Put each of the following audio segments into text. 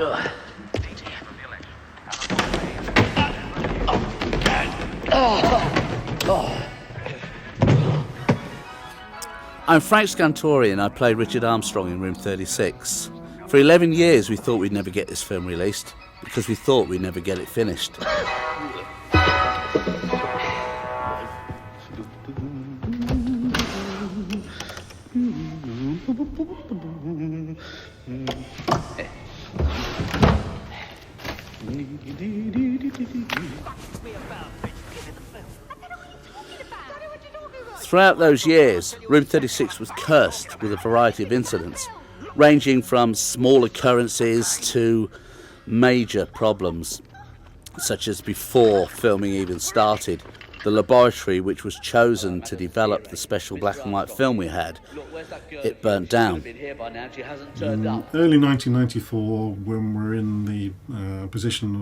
I'm Frank Scantori and I played Richard Armstrong in Room 36. For 11 years we thought we'd never get this film released because we thought we'd never get it finished. Throughout those years, Room 36 was cursed with a variety of incidents, ranging from small occurrences to major problems, such as before filming even started, the laboratory which was chosen to develop the special black and white film we had, it burnt down. Early 1994, when we're in the position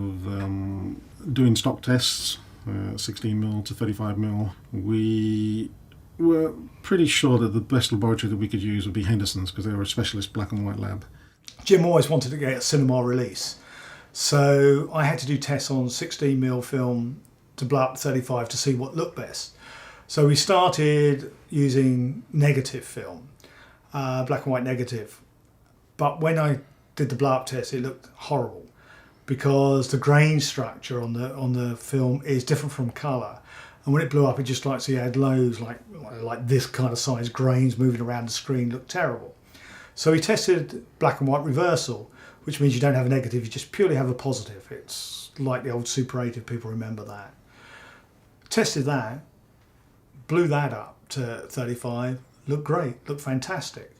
of doing stock tests, 16mm to 35mm, we were pretty sure that the best laboratory that we could use would be Henderson's because they were a specialist black and white lab. Jim always wanted to get a cinema release, so I had to do tests on 16mm film to blow up 35 to see what looked best. So we started using negative film, black and white negative, but when I did the blow up test it looked horrible because the grain structure on the film is different from colour. And when it blew up, it just like, so you had loads like this kind of size grains moving around the screen, looked terrible. So we tested black and white reversal, which means you don't have a negative, you just purely have a positive. It's like the old Super 8, if people remember that. Tested that, blew that up to 35, looked great, looked fantastic.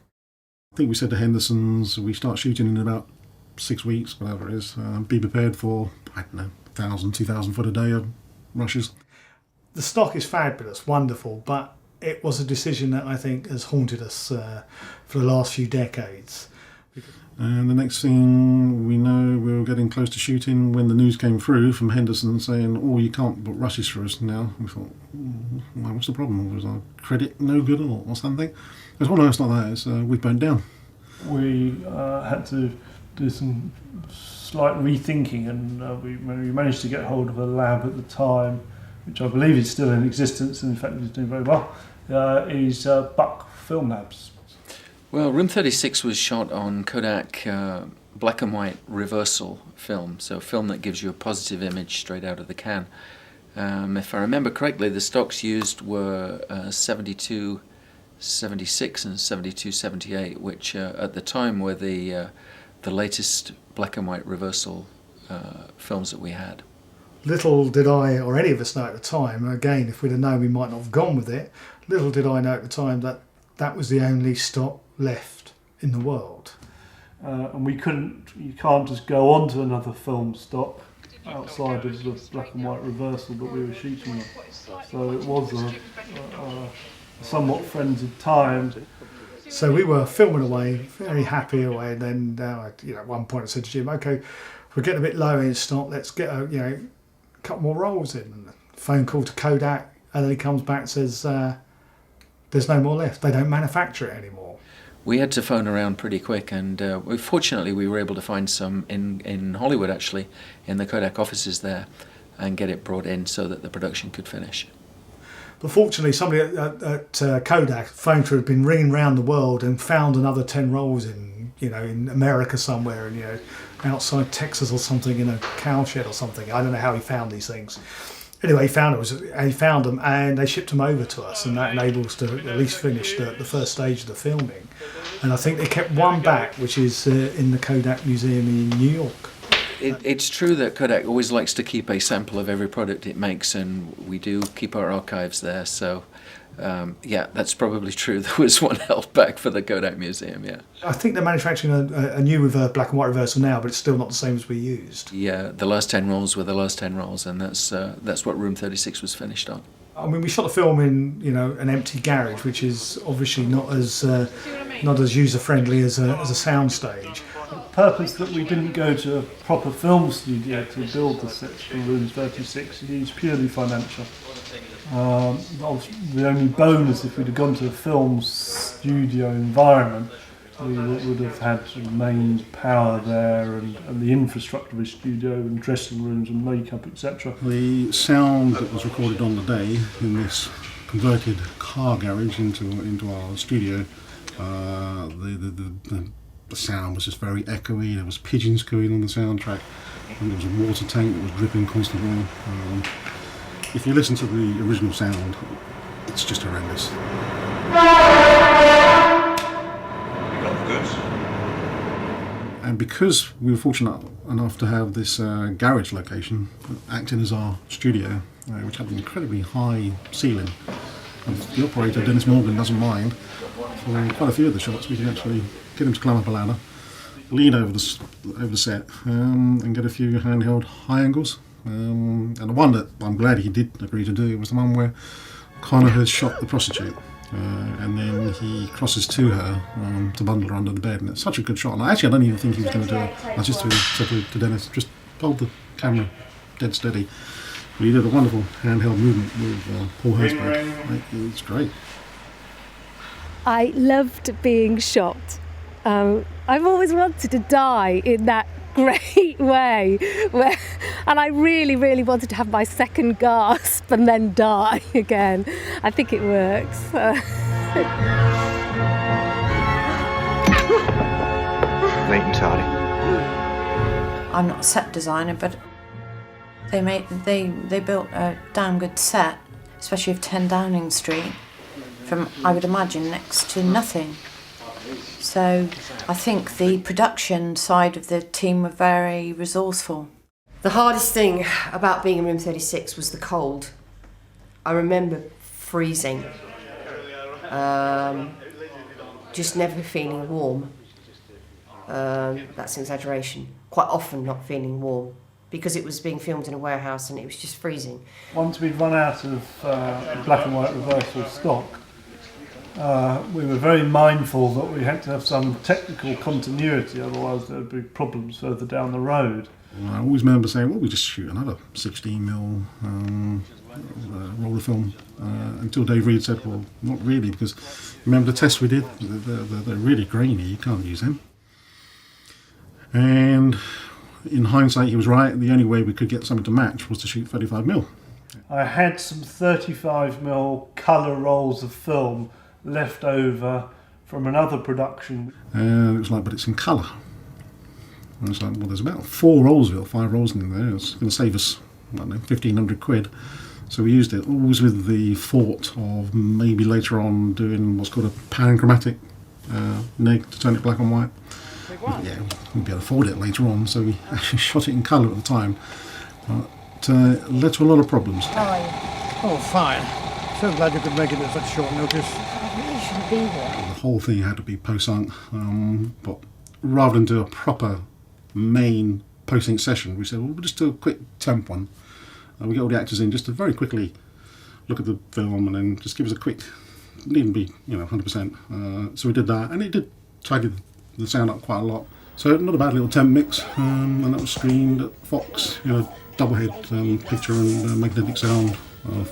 I think we said to Henderson's, we start shooting in about 6 weeks, whatever it is. Be prepared for, I don't know, 1,000, 2,000 foot a day of rushes. The stock is fabulous, wonderful, but it was a decision that I think has haunted us for the last few decades. And the next thing we know, we were getting close to shooting when the news came through from Henderson saying, oh, you can't book rushes for us now. We thought, well, what's the problem? Was our credit no good or something? It's one of those like that, it's we burnt down. We had to do some slight rethinking, and we managed to get hold of a lab at the time, which I believe is still in existence and in fact is doing very well, is Buck Film Labs. Well, Room 36 was shot on Kodak black and white reversal film, so film that gives you a positive image straight out of the can. If I remember correctly, the stocks used were 72, 76 and 72, 78, which at the time were the latest black and white reversal films that we had. Little did I, or any of us know at the time, again, if we'd have known we might not have gone with it, little did I know at the time that that was the only stock left in the world. And you can't just go on to another film stock outside of the black and white reversal that we were shooting on. So it was a somewhat frenzied time. So we were filming away, very happy away, and then at one point I said to Jim, okay, we're getting a bit low in stock, let's get a couple more rolls in. And phone call to Kodak, and then he comes back and says, there's no more left, they don't manufacture it anymore. We had to phone around pretty quick, and fortunately we were able to find some in Hollywood, actually, in the Kodak offices there, and get it brought in so that the production could finish. But fortunately somebody at Kodak phoned through, had been ringing around the world and found another 10 rolls in America somewhere, and outside Texas or something, in a cowshed or something. I don't know how he found these things. Anyway, he found them and they shipped them over to us, and that enabled us to at least finish the first stage of the filming. And I think they kept one back, which is in the Kodak Museum in New York. It's true that Kodak always likes to keep a sample of every product it makes, and we do keep our archives there, so yeah, that's probably true. There was one held back for the Kodak Museum, yeah. I think they're manufacturing a new black and white reversal now, but it's still not the same as we used. Yeah, the last 10 rolls were the last 10 rolls, and that's what Room 36 was finished on. I mean, we shot the film in an empty garage, which is obviously not as user friendly as a sound stage. The purpose that we didn't go to a proper film studio to build the sets for Room 36 is purely financial. The only bonus, if we'd have gone to a film studio environment, we would have had mains power there and the infrastructure of a studio and dressing rooms and makeup, etc. The sound that was recorded on the day in this converted car garage into our studio, the sound was just very echoey. There was pigeons cooing on the soundtrack, and there was a water tank that was dripping constantly. If you listen to the original sound, it's just horrendous. And because we were fortunate enough to have this garage location acting as our studio, which had an incredibly high ceiling, if the operator, Dennis Morgan, doesn't mind, for quite a few of the shots we can actually get him to climb up a ladder, lean over the set, and get a few handheld high angles. And the one that I'm glad he did agree to do was the one where Connor had shot the prostitute. And then he crosses to her to bundle her under the bed, and it's such a good shot. And I don't even think he was going to do it. I just said to Dennis, just hold the camera dead steady. But he did a wonderful handheld movement with Paul Herzberg. It's great. I loved being shot. I've always wanted to die in that great way, and I really, really wanted to have my second gasp and then die again. I think it works. Late and tardy. I'm not a set designer, but they built a damn good set, especially of 10 Downing Street, from, I would imagine, next to nothing. So I think the production side of the team were very resourceful. The hardest thing about being in room 36 was the cold. I remember freezing, just never feeling warm. That's an exaggeration. Quite often not feeling warm, because it was being filmed in a warehouse and it was just freezing. Once we'd run out of black and white reversal stock, we were very mindful that we had to have some technical continuity, otherwise there would be problems further down the road. I always remember saying, well, we just shoot another 16mm roller film, until Dave Reed said, well, not really, because remember the tests we did? They're really grainy, you can't use them. And in hindsight, he was right. The only way we could get something to match was to shoot 35mm. I had some 35mm colour rolls of film left over from another production. And it was like, but it's in colour. And it's like, well, there's about 4 rolls of it, 5 rolls in there. It's going to save us, I don't know, 1,500 quid. So we used it, always with the thought of maybe later on doing what's called a panchromatic neg to turn it black and white. But yeah, we'd be able to afford it later on, so we actually shot it in colour at the time. But led to a lot of problems. How are you? Oh, fine. So glad you could make it at such short notice. I really shouldn't be here. The whole thing had to be post-sync, but rather than do a proper main post-sync session, we said, well, we'll just do a quick temp one. We get all the actors in just to very quickly look at the film and then just give us a quick, it needn't be 100%. So we did that, and it did tidy the sound up quite a lot. So not a bad little temp mix, and that was screened at Fox, double head picture and magnetic sound format.